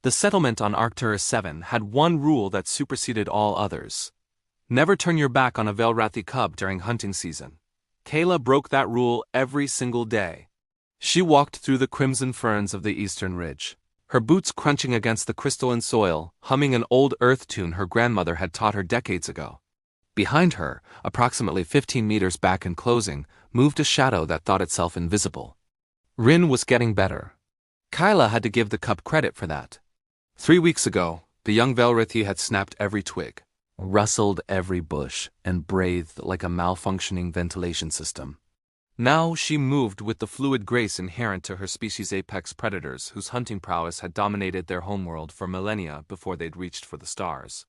The settlement on Arcturus 7 had one rule that superseded all others. Never turn your back on a Velrathi cub during hunting season. Kayla broke that rule every single day. She walked through the crimson ferns of the eastern ridge, her boots crunching against the crystalline soil, humming an old earth tune her grandmother had taught her decades ago. Behind her, approximately 15 meters back and closing, moved a shadow that thought itself invisible. Rin was getting better. Kyla had to give the cub credit for that. 3 weeks ago, the young Velrathi had snapped every twig, rustled every bush, and breathed like a malfunctioning ventilation system. Now she moved with the fluid grace inherent to her species' apex predators whose hunting prowess had dominated their homeworld for millennia before they'd reached for the stars.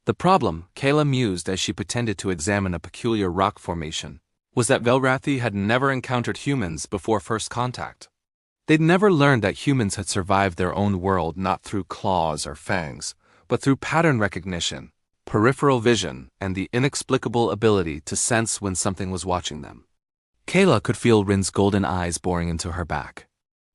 The problem, Kayla mused as she pretended to examine a peculiar rock formation, was that Velrathi had never encountered humans before first contact. They'd never learned that humans had survived their own world not through claws or fangs, but through pattern recognition, peripheral vision, and the inexplicable ability to sense when something was watching them. Kayla could feel Rin's golden eyes boring into her back.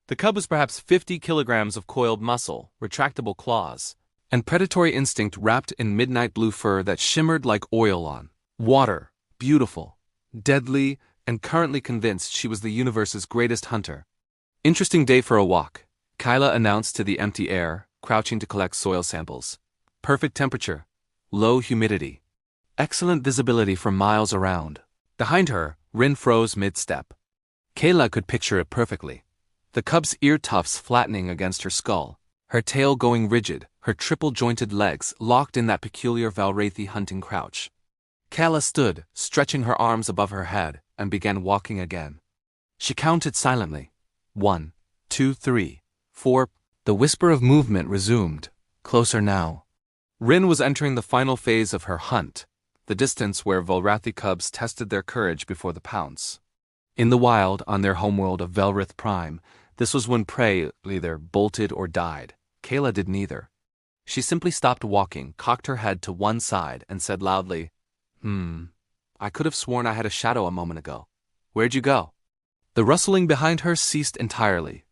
The cub was perhaps 50 kilograms of coiled muscle, retractable claws, and predatory instinct wrapped in midnight blue fur that shimmered like oil on water, beautiful, deadly, and currently convinced she was the universe's greatest hunter. Interesting day for a walk, Kyla announced to the empty air, crouching to collect soil samples. Perfect temperature, low humidity, excellent visibility for miles around. Behind her, Rin froze mid-step. Kayla could picture it perfectly. The cub's ear tufts flattening against her skull, her tail going rigid, her triple-jointed legs locked in that peculiar Velrathi hunting crouch. Kayla stood, stretching her arms above her head, and began walking again. She counted silently. 1, 2, 3, 4. The whisper of movement resumed, closer now. Rin was entering the final phase of her hunt, the distance where Velrathi cubs tested their courage before the pounce. In the wild, on their homeworld of Velrith Prime, this was when prey either bolted or died. Kayla did neither. She simply stopped walking, cocked her head to one side, and said loudly, I could have sworn I had a shadow a moment ago. Where'd you go? The rustling behind her ceased entirely.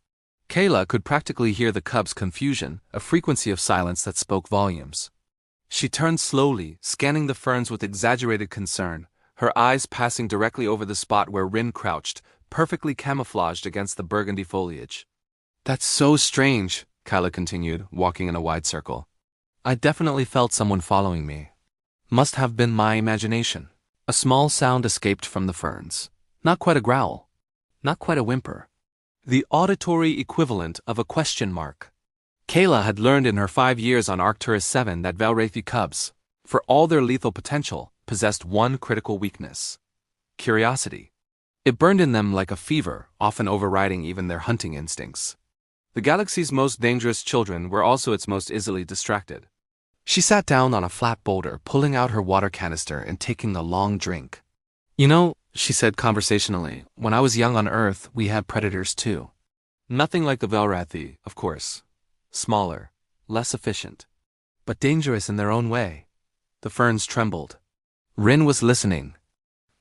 Kayla could practically hear the cub's confusion, a frequency of silence that spoke volumes. She turned slowly, scanning the ferns with exaggerated concern, her eyes passing directly over the spot where Rin crouched, perfectly camouflaged against the burgundy foliage. That's so strange, Kyla continued, walking in a wide circle. I definitely felt someone following me. Must have been my imagination. A small sound escaped from the ferns. Not quite a growl. Not quite a whimper. The auditory equivalent of a question mark. Kayla had learned in her 5 years on Arcturus 7 that Velrathi cubs, for all their lethal potential, possessed one critical weakness: curiosity. It burned in them like a fever, often overriding even their hunting instincts. The galaxy's most dangerous children were also its most easily distracted. She sat down on a flat boulder, pulling out her water canister and taking a long drink. You know, she said conversationally, when I was young on Earth, we had predators too. Nothing like the Velrathi, of course. Smaller, less efficient, but dangerous in their own way. The ferns trembled. Rin was listening.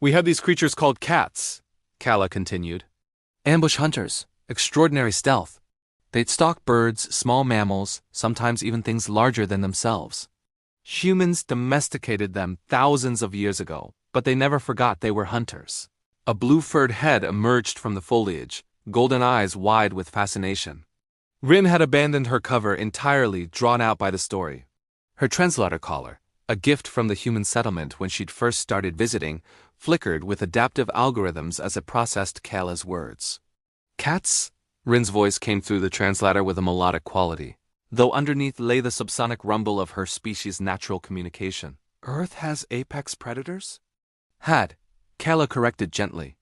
We had these creatures called cats, Kala continued. Ambush hunters, extraordinary stealth. They'd stalk birds, small mammals, sometimes even things larger than themselves. Humans domesticated them thousands of years ago, but they never forgot they were hunters. A blue-furred head emerged from the foliage, golden eyes wide with fascination. Rin had abandoned her cover entirely, drawn out by the story. Her translator collar, a gift from the human settlement when she'd first started visiting, flickered with adaptive algorithms as it processed Kayla's words. Cats? Rin's voice came through the translator with a melodic quality, though underneath lay the subsonic rumble of her species' natural communication. Earth has apex predators? Had, Kayla corrected gently.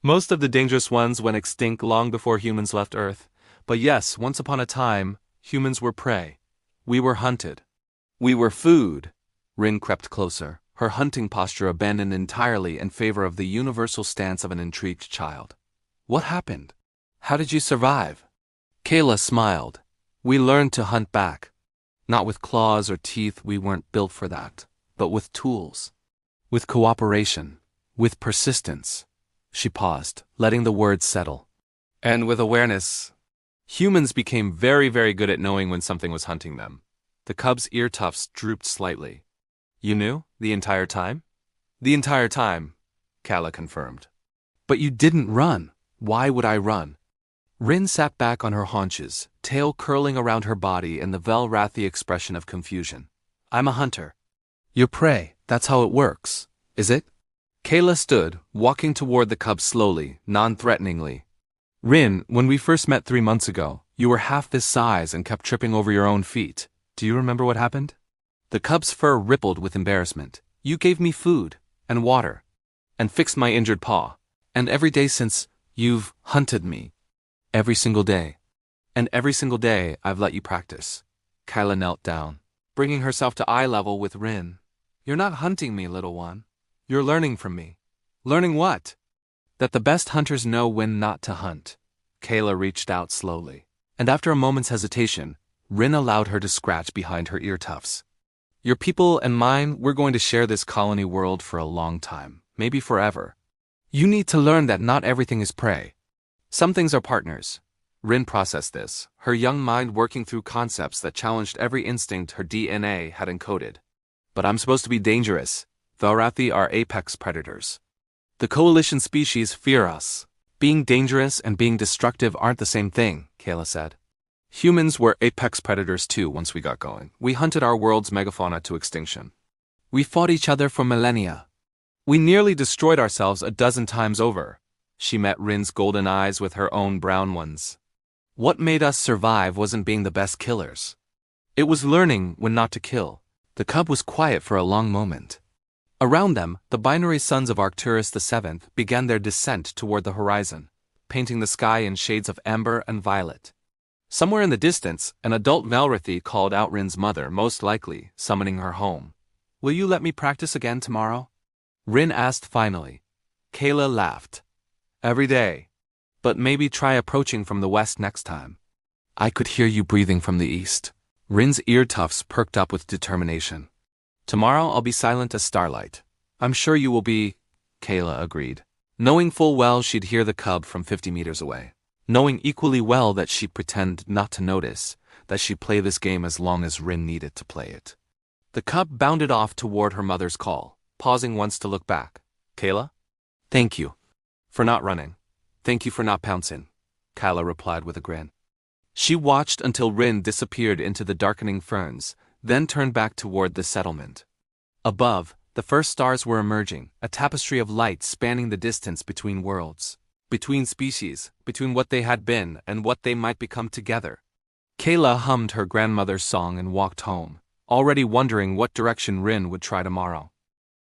Most of the dangerous ones went extinct long before humans left Earth. But yes, once upon a time, humans were prey. We were hunted. We were food. Rin crept closer, her hunting posture abandoned entirely in favor of the universal stance of an intrigued child. What happened? How did you survive? Kayla smiled. We learned to hunt back. Not with claws or teeth, we weren't built for that, but with tools. With cooperation. With persistence. She paused, letting the words settle. And with awareness. Humans became very, very good at knowing when something was hunting them. The cub's ear tufts drooped slightly. You knew? The entire time? The entire time, Kala confirmed. But you didn't run. Why would I run? Rin sat back on her haunches, tail curling around her body in the Velrathi expression of confusion. I'm a hunter. You're prey, that's how it works, is it? Kala stood, walking toward the cub slowly, non-threateningly. Rin, when we first met 3 months ago, you were half this size and kept tripping over your own feet. Do you remember what happened? The cub's fur rippled with embarrassment. You gave me food, and water, and fixed my injured paw. And every day since, you've hunted me. Every single day. And every single day, I've let you practice. Kyla knelt down, bringing herself to eye level with Rin. You're not hunting me, little one. You're learning from me. Learning what? That the best hunters know when not to hunt. Kayla reached out slowly, and after a moment's hesitation, Rin allowed her to scratch behind her ear tufts. Your people and mine, we're going to share this colony world for a long time, maybe forever. You need to learn that not everything is prey. Some things are partners. Rin processed this, her young mind working through concepts that challenged every instinct her DNA had encoded. But I'm supposed to be dangerous. Velrathi are apex predators. The coalition species fear us. Being dangerous and being destructive aren't the same thing, Kayla said. Humans were apex predators too once we got going. We hunted our world's megafauna to extinction. We fought each other for millennia. We nearly destroyed ourselves a dozen times over. She met Rin's golden eyes with her own brown ones. What made us survive wasn't being the best killers. It was learning when not to kill. The cub was quiet for a long moment. Around them, the binary sons of Arcturus VII began their descent toward the horizon, painting the sky in shades of amber and violet. Somewhere in the distance, an adult Velrathi called out Rin's mother, most likely, summoning her home. Will you let me practice again tomorrow? Rin asked finally. Kayla laughed. Every day. But maybe try approaching from the west next time. I could hear you breathing from the east. Rin's ear tufts perked up with determination. Tomorrow I'll be silent as starlight. I'm sure you will be, Kayla agreed, knowing full well she'd hear the cub from 50 meters away. Knowing equally well that she'd pretend not to notice, that she'd play this game as long as Rin needed to play it. The cub bounded off toward her mother's call, pausing once to look back. Kayla? Thank you. For not running. Thank you for not pouncing, Kayla replied with a grin. She watched until Rin disappeared into the darkening ferns, then turned back toward the settlement. Above, the first stars were emerging, a tapestry of light spanning the distance between worlds. Between species, between what they had been and what they might become together. Kayla hummed her grandmother's song and walked home, already wondering what direction Rin would try tomorrow.